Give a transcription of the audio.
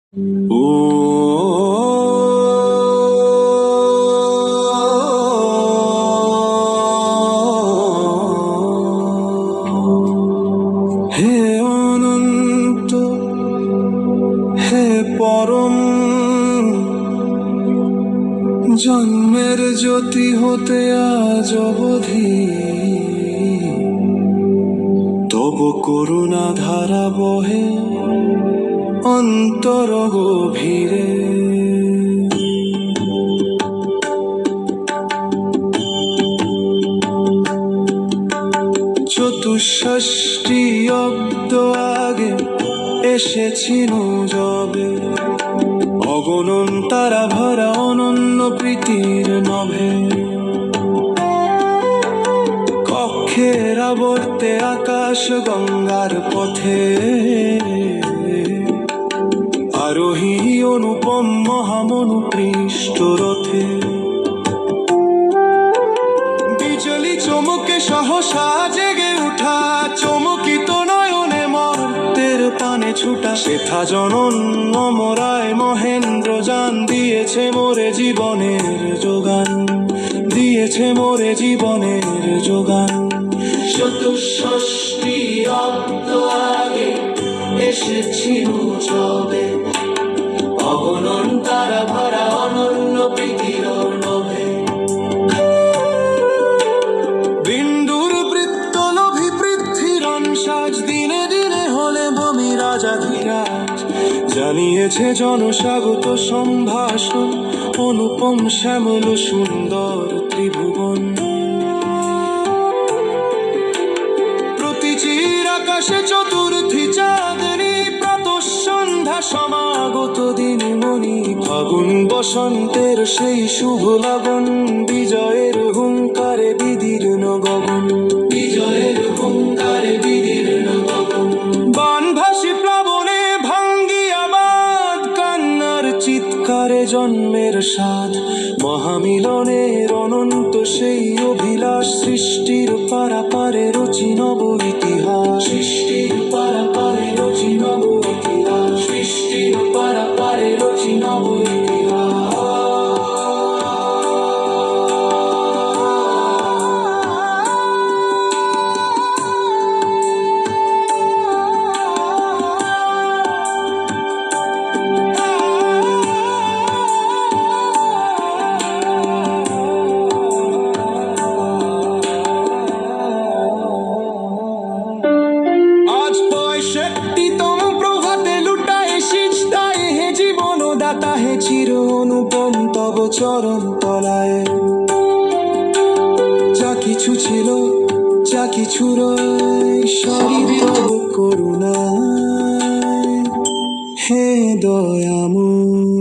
হে অনন্ত, হে পরম, জন্মের জ্যোতি হতে আজ অবধি তব করুণা ধারা বহে অন্তর গভীরে। চতুষ্ষষ্টি অব্দ আগে এসেছিল যবে, অগণন তারা ভরা অনন্য প্রীতির নভে। কক্ষের আবর্তে আকাশ গঙ্গার পথে, আরোহী অনুপম মহামনুপৃষ্ট রথে। বিজলি চমকে সহসা জেগে উঠা, চমকিত নয়নে মর্তের পানে ছুটা। সেথা জনন অমরায় মহেন্দ্র যান, দিয়েছে মোরে জীবনের যোগান, দিয়েছে মোরে জীবনের যোগান। চতুষ্ষষ্টি অব্দ আগে এসেছিল যবে, অগণন তারা ভরা অনন্য প্রীতির নভে। বিন্দুর বৃত্ত লোভী পৃথ্বীর সাজ, দিনে দিনে হলে বমি রাজাধিরাজ। জানিয়েছে জনস্বাগত সম্ভাষণ, অনুপম শ্যামল সুন্দর ত্রিভুবন। প্রতিচির আকাশে চতুর্থী চাঁদনি, প্রাতঃ সন্ধ্যা সমাগত দিনমণি। ফাগুন বসন্তের সেই শুভ লগন, বিজয়ের হুঙ্কারে বিদীর্ণ গগন, বিজয়ের হুঙ্কারে বিদীর্ণ গগন। বানভাসী প্লাবনে ভাঙ্গিয়া বাঁধ, কান্নার চিৎকারে জন্মের সাধ। মহামিলনের অনন্ত সেই অভিলাষ, সৃষ্টির পারাপারে রচি নব ইতিহাস, সৃষ্টির পারাপারে রচি নব ইতিহাস, সৃষ্টির পারাপারে রচি নব ইতিহাস। চির অনুপম তব চরণ তলায়, যা কিছু ছিল যা কিছু রয়, সবই তব করুণায়। হে দয়াময়।